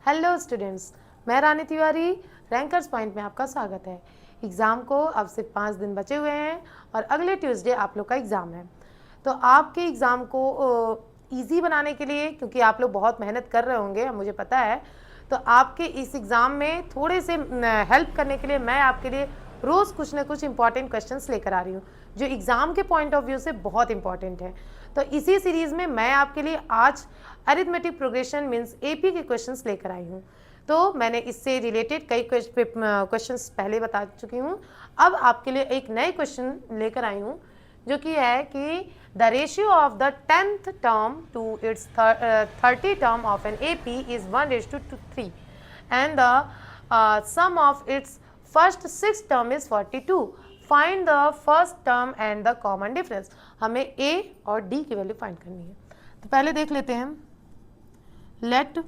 Hello students, मैं रानी Tiwari. Rankers point में आपका स्वागत है। एग्ज़ाम को अब सिर्फ 5 दिन बचे हुए हैं और अगले ट्यूसडे आप लोग का एग्ज़ाम है। तो आपके एग्ज़ाम को इजी बनाने के लिए, क्योंकि आप लोग बहुत मेहनत कर रहे होंगे मुझे पता है, तो आपके इस एग्ज़ाम में थोड़े से हेल्प करने के लिए मैं आपके लिए रोज़ कुछ ना कुछ इंपॉर्टेंट क्वेश्चंस लेकर आ रही हूँ जो एग्ज़ाम के पॉइंट ऑफ व्यू से बहुत इंपॉर्टेंट है। तो इसी सीरीज़ में मैं आपके लिए आज अरिथमेटिक प्रोग्रेशन मीन्स एपी के क्वेश्चंस लेकर आई हूँ। तो मैंने इससे रिलेटेड कई क्वेश्चंस पहले बता चुकी हूँ। अब आपके लिए एक नए क्वेश्चन लेकर आई हूँ जो कि है कि the ratio of the 10th term to its 30 term of an AP is 1:3 and the sum of its first 6 term is 42. Find the first term and the common difference. हमें ए और D की value find करनी है। तो पहले देख लेते हैं। Let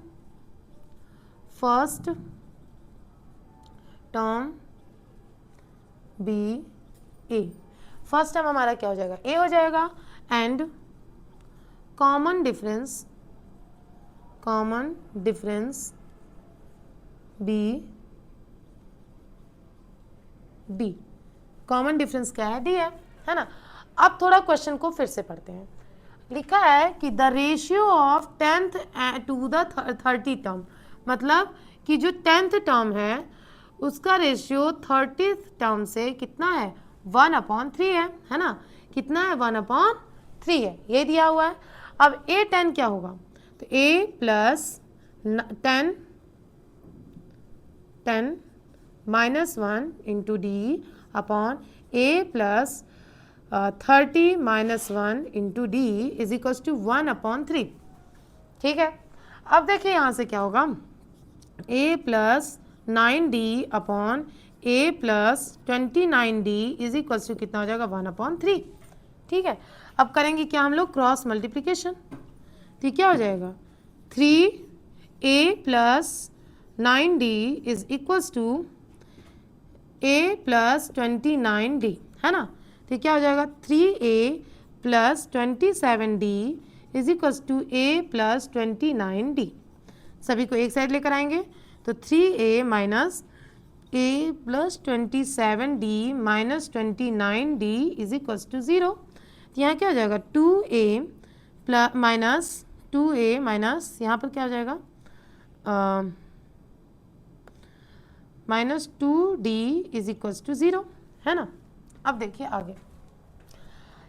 first term be A. First term हमारा क्या हो जाएगा? ए हो जाएगा। And common difference be D. Common difference क्या है? डी है ना। अब थोड़ा क्वेश्चन को फिर से पढ़ते हैं। लिखा है कि the ratio of 10th to the 30 term, मतलब कि जो 10th टर्म है उसका रेशियो 30th टर्म से कितना है? 1/3 है ना। कितना है? 1/3 है, ये दिया हुआ है। अब A10 क्या होगा? तो A plus 10 -1 into D upon A plus 30 -1 into D is equals to 1/3। ठीक है। अब देखिए यहाँ से क्या होगा? A plus 9D upon A plus 29D is equals to कितना हो जाएगा? 1/3। ठीक है। अब करेंगे क्या हम लोग? Cross multiplication. तो क्या हो जाएगा? 3A plus 9D is equals to A plus 29D, है ना। तो क्या हो जाएगा? 3A plus 27D is equals to A plus 29D। सभी को एक साइड लेकर आएंगे तो 3A minus A plus 27D minus 29D is equals to 0। तो यहाँ क्या हो जाएगा? 2A माइनस 2A माइनस यहाँ पर क्या हो जाएगा? -2D इज इक्वल्स टू 0, है ना। अब देखिए आगे,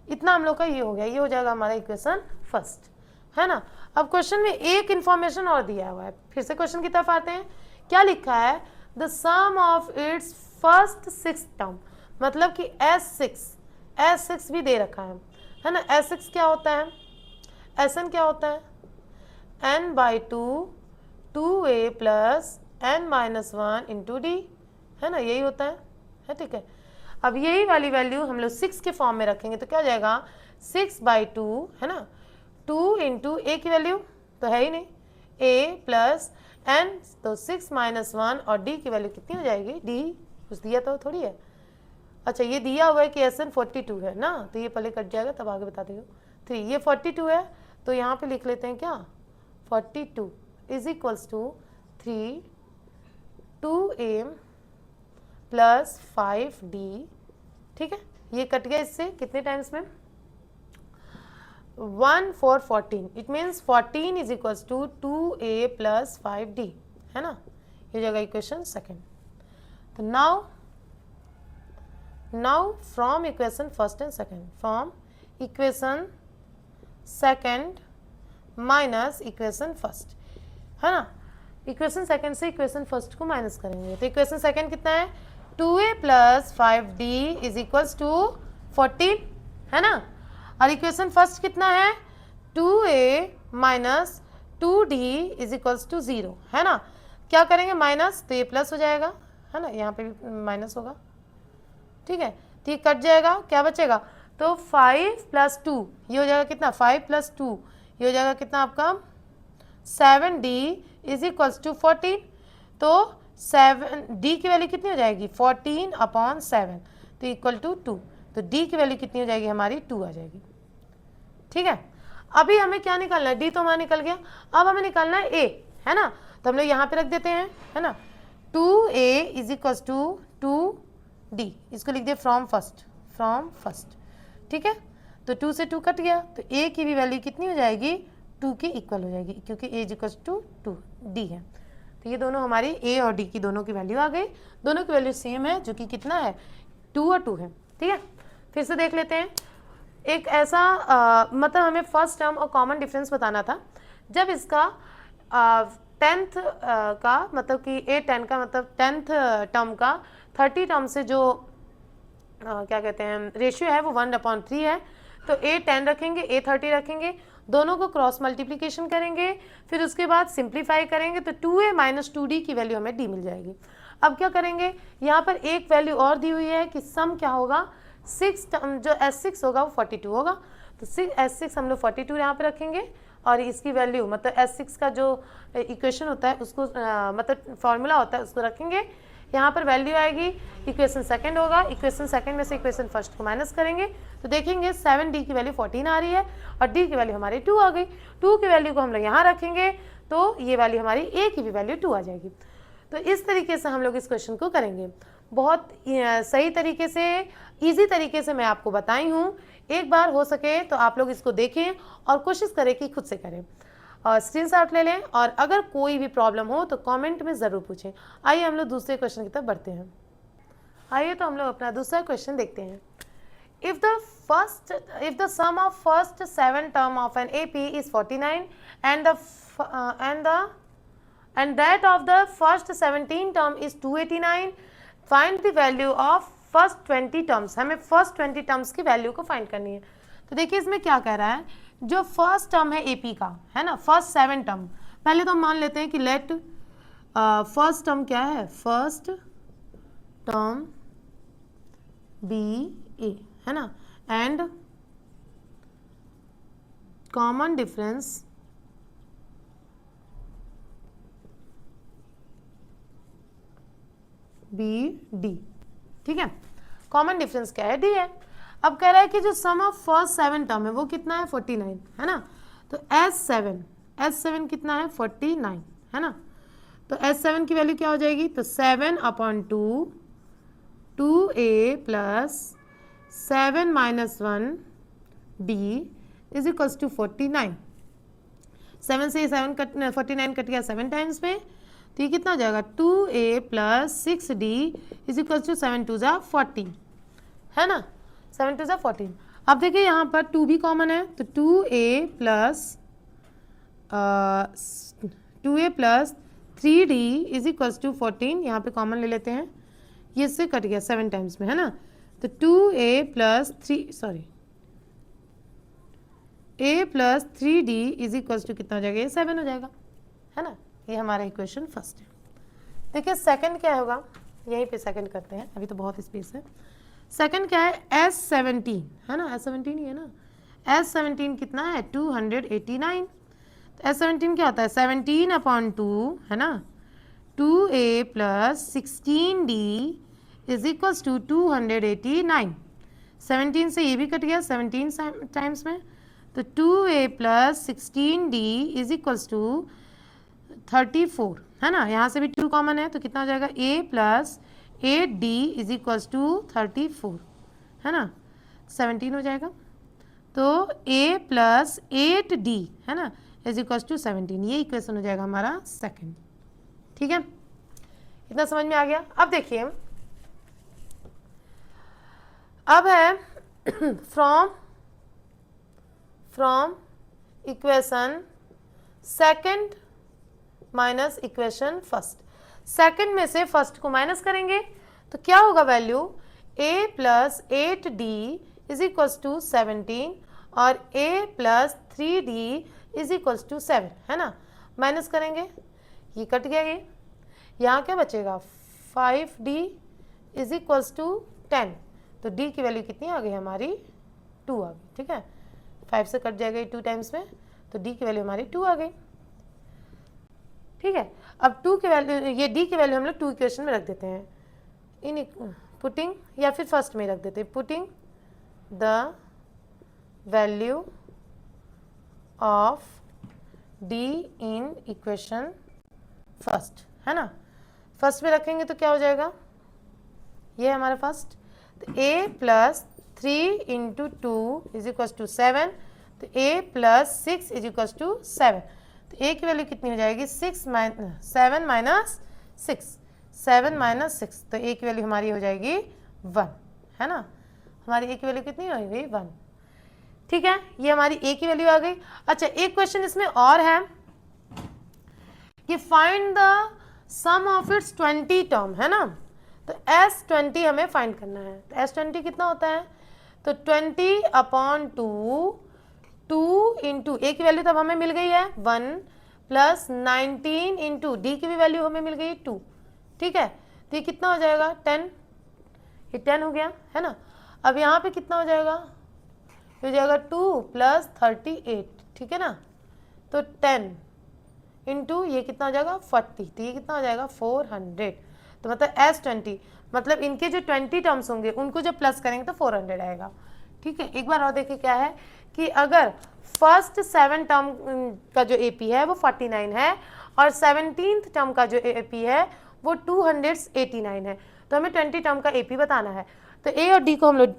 इतना हम लोग का ये हो गया। ये हो जाएगा हमारा इक्वेशन फर्स्ट, है ना। अब क्वेश्चन में एक इंफॉर्मेशन और दिया हुआ है। फिर से क्वेश्चन की तरफ आते हैं। क्या लिखा है? The sum of its first 6 term, मतलब कि S6 भी दे रखा है ना। S6 क्या होता है? Sn क्या होता है? n/2 2A plus n-1 into D, है ना। यही होता है ठीक है। अब यही वाली वैल्यू हम लोग 6 के फॉर्म में रखेंगे तो क्या हो जाएगा? 6/2, है ना। 2 इंटू ए की वैल्यू तो है ही नहीं, a प्लस n, तो 6 -1 और d की वैल्यू कितनी हो जाएगी? d कुछ दिया तो थोड़ी है। अच्छा, ये दिया हुआ है कि Sn 42 है ना, तो ये पहले कट जाएगा तब आगे बता देगा। 3 ये 42 है तो यहाँ पे लिख लेते हैं क्या? 42 is equals to 2A plus 5D। ठीक है, ये कट गया इससे कितने टाइम्स में? 1 4 14। It means 14 is equals to 2A plus 5D, है ना। ये जगह इक्वेशन सेकेंड। तो now from equation first and second, from equation second minus equation first, है ना। इक्वेशन सेकेंड से इक्वेशन फर्स्ट को माइनस करेंगे तो इक्वेशन सेकेंड कितना है? 2A plus 5D is equals to 14, है ना। और इक्वेशन फर्स्ट कितना है? 2A minus 2D is equals to 0, है ना। क्या करेंगे? माइनस, तो ये प्लस हो जाएगा, है ना। यहाँ पे भी माइनस होगा, ठीक है। तो ये कट जाएगा, क्या बचेगा? तो 5 + 2 ये हो जाएगा कितना? 5 + 2 ये हो जाएगा कितना आपका? 7D is equals to 14। तो 7D की वैल्यू कितनी हो जाएगी? 14/7, तो इक्वल टू 2। तो D की वैल्यू कितनी हो जाएगी हमारी? 2 आ जाएगी। ठीक है। अभी हमें क्या निकालना है? D तो हमारा निकल गया। अब हमें निकालना है A, है ना। तो हम लोग यहाँ पे रख देते हैं, है ना। 2a is equals to 2d, इसको लिख दिया फ्रॉम फर्स्ट, ठीक है। तो 2 से 2 कट गया, तो a की भी वैल्यू कितनी हो जाएगी, 2 के इक्वल हो जाएगी, क्योंकि a is equals to 2d है। तो ये दोनों हमारी a और d की दोनों की वैल्यू आ गई, दोनों की वैल्यू सेम है, जो कि कितना है, 2 और 2 है, ठीक है। फिर से देख लेते हैं। एक ऐसा मतलब हमें फर्स्ट टर्म और कॉमन डिफरेंस बताना था। जब इसका 10th का मतलब कि A10 का मतलब 10th टर्म का 30 टर्म से जो क्या कहते हैं रेशियो है वो 1/3 है। तो A10 रखेंगे, A30 रखेंगे, दोनों को क्रॉस मल्टीप्लिकेशन करेंगे, फिर उसके बाद सिंप्लीफाई करेंगे, तो 2a माइनस 2d की वैल्यू हमें d मिल जाएगी। अब क्या करेंगे, यहाँ पर एक वैल्यू और दी हुई है कि सम क्या होगा, 6 जो S6 होगा वो 42 होगा, तो S6 हम लोग 42 यहाँ पे रखेंगे, और इसकी वैल्यू मतलब S6 का जो इक्वेशन होता है उसको मतलब फॉर्मूला होता है उसको रखेंगे। यहाँ पर वैल्यू आएगी, इक्वेशन सेकंड होगा, इक्वेशन सेकंड में से इक्वेशन फर्स्ट को माइनस करेंगे, तो देखेंगे 7d की वैल्यू 14 आ रही है और d की वैल्यू हमारी 2 आ गई। 2 की वैल्यू को हम लोग यहाँ रखेंगे, तो ये वैल्यू हमारी a की भी वैल्यू 2 आ जाएगी। तो इस तरीके से हम लोग इस क्वेश्चन को करेंगे। बहुत सही तरीके से, ईजी तरीके से मैं आपको बताई हूँ। एक बार हो सके तो आप लोग इसको देखें और कोशिश करें कि खुद से करें, और स्क्रीनशॉट ले लें, और अगर कोई भी प्रॉब्लम हो तो कमेंट में ज़रूर पूछें। आइए हम लोग दूसरे क्वेश्चन की तरफ बढ़ते हैं। आइए तो हम लोग अपना दूसरा क्वेश्चन देखते हैं। If the sum of first 7 term of an AP is 49 and that of the first 17 term is 289, find the value of first 20 terms। हमें first 20 terms की वैल्यू को फाइंड करनी है। तो देखिए इसमें क्या कह रहा है, जो फर्स्ट टर्म है AP का, है ना, फर्स्ट 7 टर्म, पहले तो हम मान लेते हैं कि लेट फर्स्ट टर्म क्या है, फर्स्ट टर्म BA, है ना, एंड कॉमन डिफरेंस BD, ठीक है। कॉमन डिफरेंस क्या है, D है। अब कह रहा है कि जो सम ऑफ फर्स्ट 7 टर्म है वो कितना है, 49, है ना। तो S7 कितना है, 49, है ना। तो S7 की वैल्यू क्या हो जाएगी, तो 7/2 2a plus 7 - 1d is equals to 49। 7 से 7 49 कट गया 7 टाइम्स में, तो ये कितना हो जाएगा, 2a plus 6d is equals to 7 2 ज़ा 40, है ना, 7 2 ज़ा 14। अब देखिए यहाँ पर 2 भी कॉमन है, तो 2a plus 3d is equals to 14, यहाँ पे कॉमन ले लेते हैं, ये इससे कट गया 7 टाइम्स में, है ना। तो 2a plus 3d is equals to कितना हो जाएगा, ये 7 हो जाएगा, है ना। ये हमारा इक्वेशन फर्स्ट है। देखिए सेकंड क्या होगा, यहीं पे सेकंड करते हैं, अभी तो बहुत स्पेस है। सेकंड क्या है, S17, है ना, S17 ही है ना। S17 कितना है, 289। तो S17 क्या होता है, 17/2, है ना, 2a plus 16d is equals to 289। 17 से ये भी कट गया 17 टाइम्स में, तो 2a plus 16d is equals to 34, है ना। यहाँ से भी 2 कॉमन है, तो कितना हो जाएगा, a plus 8d is equals to 34, है ना, 17 हो जाएगा। तो a प्लस 8d, है ना, इज इक्वल्स टू 17, ये इक्वेशन हो जाएगा हमारा सेकंड, ठीक है। इतना समझ में आ गया। अब देखिए, अब है from equation second minus equation first. Second में से फर्स्ट को माइनस करेंगे तो क्या होगा value, a plus 8d is equals to 17 और a plus 3d is equals to 7, है ना। माइनस करेंगे, ये कट गया, ये यहाँ क्या बचेगा, 5d इज इक्वल्स टू 10, तो d की वैल्यू कितनी आ गई हमारी, 2 आ गई, ठीक है। 5 से कट जाएगा 2 टाइम्स में, तो d की वैल्यू हमारी 2 आ गई, ठीक है। अब 2 की वैल्यू, ये d की वैल्यू हम लोग 2 इक्वेशन में रख देते हैं, इन पुटिंग, या फिर फर्स्ट में रख देते हैं, putting the value of d in equation first, है ना। फर्स्ट में रखेंगे तो क्या हो जाएगा, ये है हमारा फर्स्ट। तो a plus 3 into 2 is equal to 7, तो a plus 6 is equal to 7। तो a की वैल्यू कितनी हो जाएगी, 7 माइनस 6, 7 माइनस 6, तो a की वैल्यू हमारी हो जाएगी 1, है ना। हमारी a की वैल्यू कितनी हो गई, 1। ठीक है, ये हमारी a की वैल्यू आ गई। अच्छा, एक क्वेश्चन इसमें और है कि find the sum of its 20 term, है ना। तो S20 हमें फाइंड करना है। तो S20 कितना होता है, तो 20/2, 2 इंटू ए की वैल्यू तब हमें मिल गई है 1, प्लस 19 इंटू डी की भी वैल्यू हमें मिल गई 2। ठीक है, तो ये कितना हो जाएगा 10, ये 10 हो गया, है ना। अब यहाँ पे कितना हो जाएगा, हो जाएगा 2 प्लस 38, ठीक है ना। तो 10 इंटू ये कितना हो जाएगा 40, तो ये कितना हो जाएगा 400। तो मतलब S20 मतलब इनके जो 20 टर्म्स होंगे उनको जब प्लस करेंगे तो 400 आएगा। ठीक है, एक बार और देखिए क्या है कि अगर फर्स्ट 7 टर्म का जो AP है वो 49 है और 17th टर्म का जो AP है वो 289 है, तो हमें 20 टर्म का AP बताना है। तो A और D को हम लोग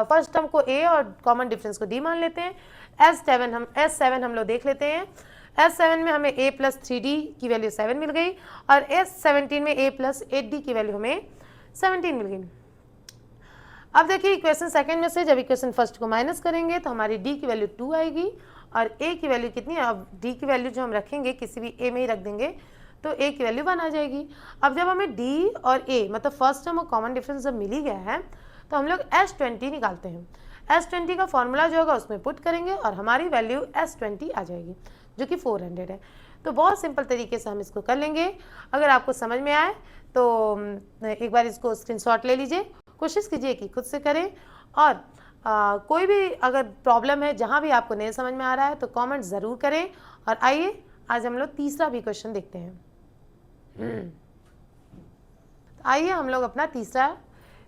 फर्स्ट टर्म को A और कॉमन डिफरेंस को D मान लेते हैं। S7 हम लोग देख लेते हैं। S7 में हमें a प्लस 3d की वैल्यू 7 मिल गई और S17 में a प्लस 8d की वैल्यू हमें 17 मिल गई। अब देखिए इक्वेशन सेकंड में से जब इक्वेशन फर्स्ट को माइनस करेंगे तो हमारी d की वैल्यू 2 आएगी और a की वैल्यू कितनी है, अब d की वैल्यू जो हम रखेंगे किसी भी a में ही रख देंगे तो a की वैल्यू 1 आ जाएगी। अब जब हमें d और a मतलब फर्स्ट टर्म और कॉमन डिफरेंस जब मिल ही गया है तो हम लोग S20 निकालते हैं। S20 का फॉर्मूला जो होगा उसमें पुट करेंगे और हमारी वैल्यू S20 आ जाएगी जो कि 400 है। तो बहुत सिंपल तरीके से हम इसको कर लेंगे। अगर आपको समझ में आए तो एक बार इसको स्क्रीनशॉट ले लीजिए, कोशिश कीजिए कि खुद से करें और कोई भी अगर प्रॉब्लम है जहाँ भी आपको नहीं समझ में आ रहा है तो कमेंट ज़रूर करें। और आइए आज हम लोग तीसरा भी क्वेश्चन देखते हैं। आइए हम लोग अपना तीसरा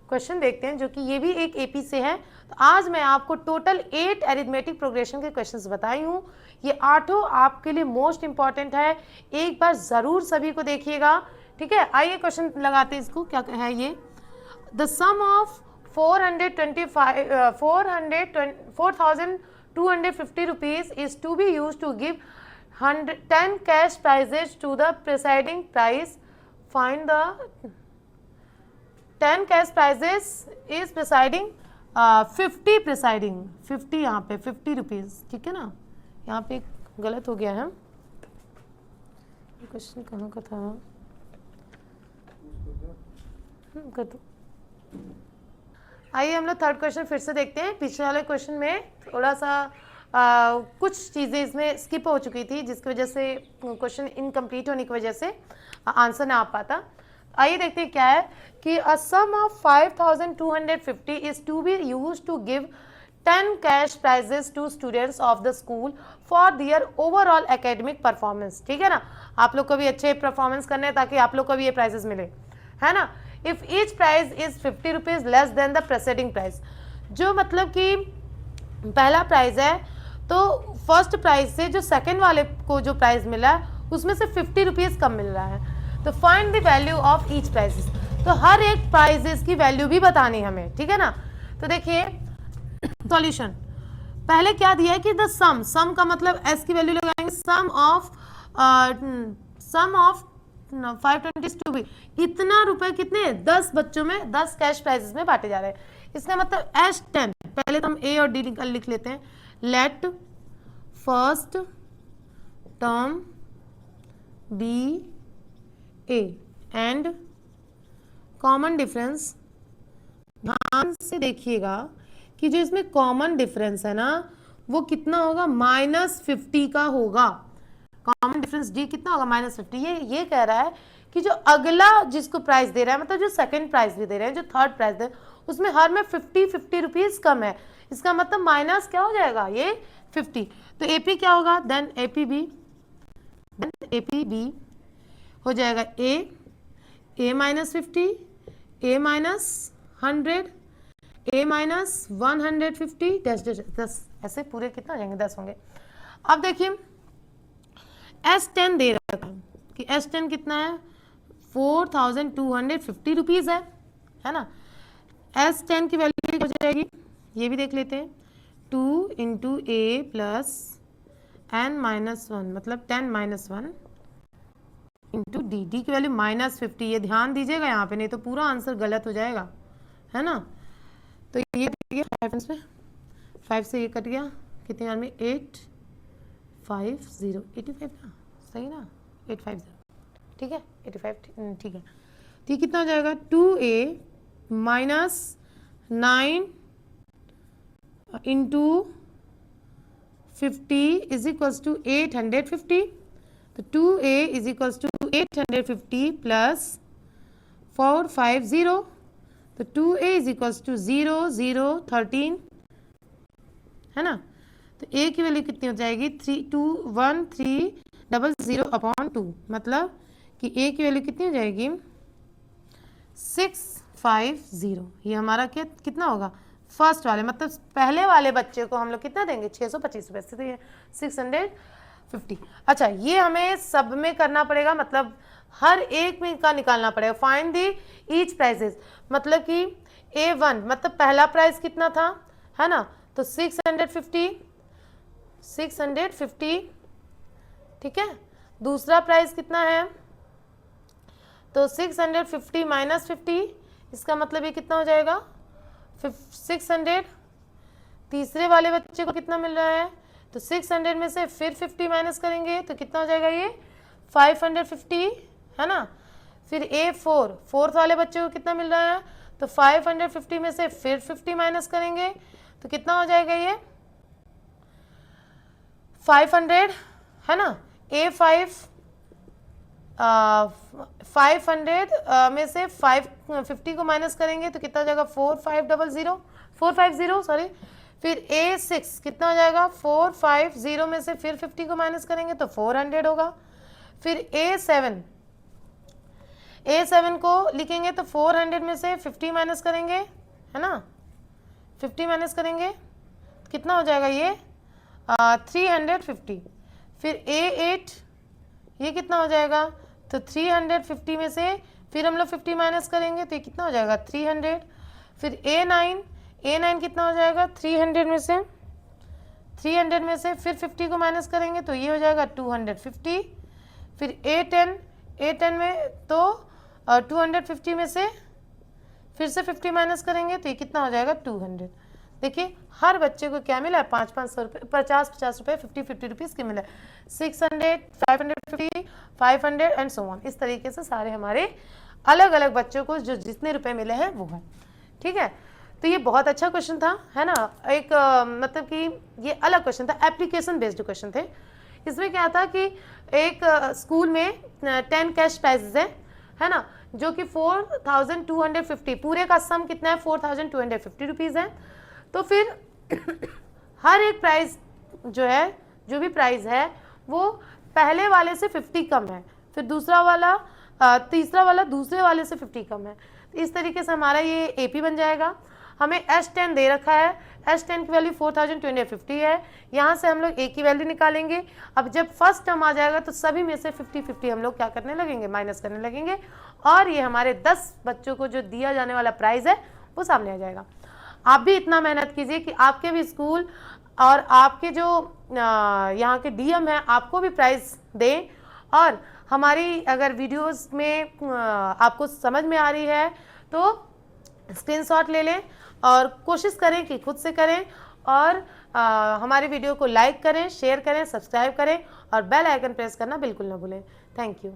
क्वेश्चन देखते हैं जो कि ये भी एक AP से है। तो आज मैं आपको टोटल 8 अरिथमेटिक प्रोग्रेशन के क्वेश्चंस बताई हूँ। ये 8 आपके लिए मोस्ट इंपॉर्टेंट है, एक बार ज़रूर सभी को देखिएगा। ठीक है, आइए क्वेश्चन लगाते हैं इसको। क्या है ये, the sum of 4,250 rupees is to be use to give 10 cash prizes to the preceding price. Find the 10 cash prizes is preceding 50 preceding 50, यहाँ पे 50 रुपीज़, ठीक है ना। यहाँ पे गलत हो गया है, क्वेश्चन कहाँ का था, कर दो। आइए हम लोग थर्ड क्वेश्चन फिर से देखते हैं। पिछले वाले क्वेश्चन में थोड़ा सा कुछ चीज़ें इसमें स्किप हो चुकी थी जिसकी वजह से क्वेश्चन इनकम्प्लीट होने की वजह से आंसर ना आ पाता। आइए देखते हैं क्या है कि a sum of 5,250 is to be use to give 10 cash prizes to students of the school for their overall academic performance. ठीक है ना, आप लोग को भी अच्छे परफॉर्मेंस करने हैं ताकि आप लोग को भी ये प्राइजेस मिले, है ना। If each prize is 50 rupees less than the preceding price, जो मतलब कि पहला प्राइज है तो फर्स्ट प्राइज से जो सेकंड वाले को जो प्राइज मिला है उसमें से 50 रुपीज़ कम मिल रहा है। तो find the value of each prizes, तो हर एक प्राइजेस की वैल्यू भी बतानी हमें, ठीक है ना। तो देखिए सॉल्यूशन, पहले क्या दिया है कि द सम का मतलब s की वैल्यू लगाएंगे, सम ऑफ 520 टू बी, इतना रुपए कितने 10 बच्चों में 10 कैश प्राइजेस में बांटे जा रहे हैं। इसका मतलब S10, पहले तो हम A और D लिख लेते हैं। Let first term be A and common difference, ध्यान से देखिएगा कि जो इसमें कॉमन डिफरेंस है ना वो कितना होगा, -50 का होगा। कॉमन डिफरेंस D कितना होगा, -50। ये कह रहा है कि जो अगला जिसको प्राइस दे रहा है, मतलब जो सेकंड प्राइस भी दे रहे हैं, जो थर्ड प्राइस दे रहे हैं, उसमें हर में 50 रुपीज़ कम है। इसका मतलब माइनस क्या हो जाएगा, ये 50। तो AP क्या होगा, देन AP B हो जाएगा A -50, A -100, A -150, 10 ऐसे पूरे कितना हो जाएंगे, 10 होंगे। अब देखिए S10 दे रखा है, कि S10 कितना है, 4250 रुपीज़ है ना। S10 की वैल्यू हो जाएगी, ये भी देख लेते हैं, 2 इंटू ए प्लस n-1 मतलब 10-1 इंटू डी। डी की वैल्यू -50, ये ध्यान दीजिएगा यहाँ पे, नहीं तो पूरा आंसर गलत हो जाएगा, है ना। तो ये कट गया 5 में, 5 से ये कट गया, कितने बार में, 850, 85 ना, सही ना, 850, ठीक है, 85 ठीक है। तो ये कितना हो जाएगा, 2a minus 9 into 50 is equals to 850। तो 2a is equals to 850 plus 450, तो 2a इज इक्वल्स टू 0 0 13, है ना। तो a की वैल्यू कितनी हो जाएगी, 1300 अपॉन 2, मतलब कि a की वैल्यू कितनी हो जाएगी, 650। ये हमारा क्या कितना होगा, फर्स्ट वाले मतलब पहले वाले बच्चे को हम लोग कितना देंगे, 625 रुपये से, तो ये 650। अच्छा, ये हमें सब में करना पड़ेगा, मतलब हर एक में का निकालना पड़ेगा। फाइंड दी ईच प्राइसेस, मतलब कि A1 मतलब पहला प्राइस कितना था, है ना, तो 650, ठीक है। दूसरा प्राइस कितना है, तो 650 माइनस 50, इसका मतलब ये कितना हो जाएगा, 600। तीसरे वाले बच्चे को कितना मिल रहा है, तो 600 में से फिर 50 माइनस करेंगे तो कितना हो जाएगा, ये 550, है ना। फिर A4 फोर्थ वाले बच्चे को कितना मिल रहा है, तो 550 में से फिर 50 माइनस करेंगे तो कितना हो जाएगा, ये 500, है ना। A5 500 में से 550 को माइनस करेंगे तो कितना हो जाएगा, 450 सॉरी। फिर A6 कितना हो जाएगा, 450 में से फिर 50 को माइनस करेंगे तो 400 होगा। फिर A7 को लिखेंगे तो 400 में से 50 माइनस करेंगे, है ना, 50 माइनस करेंगे तो कितना हो जाएगा, ये 350। फिर A8 ये कितना हो जाएगा, तो 350 में से फिर हम लोग 50 माइनस करेंगे तो ये कितना हो जाएगा, 300। फिर A9 कितना हो जाएगा, 300 में से फिर 50 को माइनस करेंगे तो ये हो जाएगा 250। फिर A10 में तो 250 में से फिर से 50 माइनस करेंगे तो ये कितना हो जाएगा, 200। देखिए हर बच्चे को क्या मिला है, 500 रुपये, 50 रुपये, 50 रुपीज़ के मिला है, 600, 550, 500 एंड सो ऑन। इस तरीके से सारे हमारे अलग अलग बच्चों को जो जितने रुपए मिले हैं वो है, ठीक है। तो ये बहुत अच्छा क्वेश्चन था, है ना। एक मतलब कि ये अलग क्वेश्चन था, एप्लीकेशन बेस्ड क्वेश्चन थे। इसमें क्या था कि एक स्कूल में 10 कैश प्राइजेज है ना, जो कि 4250, पूरे का सम कितना है, 4250 रुपीज़ है। तो फिर हर एक प्राइस जो है, जो भी प्राइस है वो पहले वाले से 50 कम है, फिर तीसरा वाला दूसरे वाले से 50 कम है। तो इस तरीके से हमारा ये AP बन जाएगा। हमें S10 दे रखा है, S10 की वैल्यू 4250 है, यहाँ से हम लोग A की वैल्यू निकालेंगे। अब जब फर्स्ट टर्म आ जाएगा तो सभी में से 50-50 हम लोग क्या करने लगेंगे, माइनस करने लगेंगे, और ये हमारे 10 बच्चों को जो दिया जाने वाला प्राइज़ है वो सामने आ जाएगा। आप भी इतना मेहनत कीजिए कि आपके भी स्कूल और आपके जो यहाँ के DM हैं आपको भी प्राइज़ दें। और हमारी अगर वीडियोस में आपको समझ में आ रही है तो स्क्रीनशॉट ले लें और कोशिश करें कि खुद से करें, और हमारे वीडियो को लाइक करें, शेयर करें, सब्सक्राइब करें और बेल आइकन प्रेस करना बिल्कुल ना भूलें। Thank you.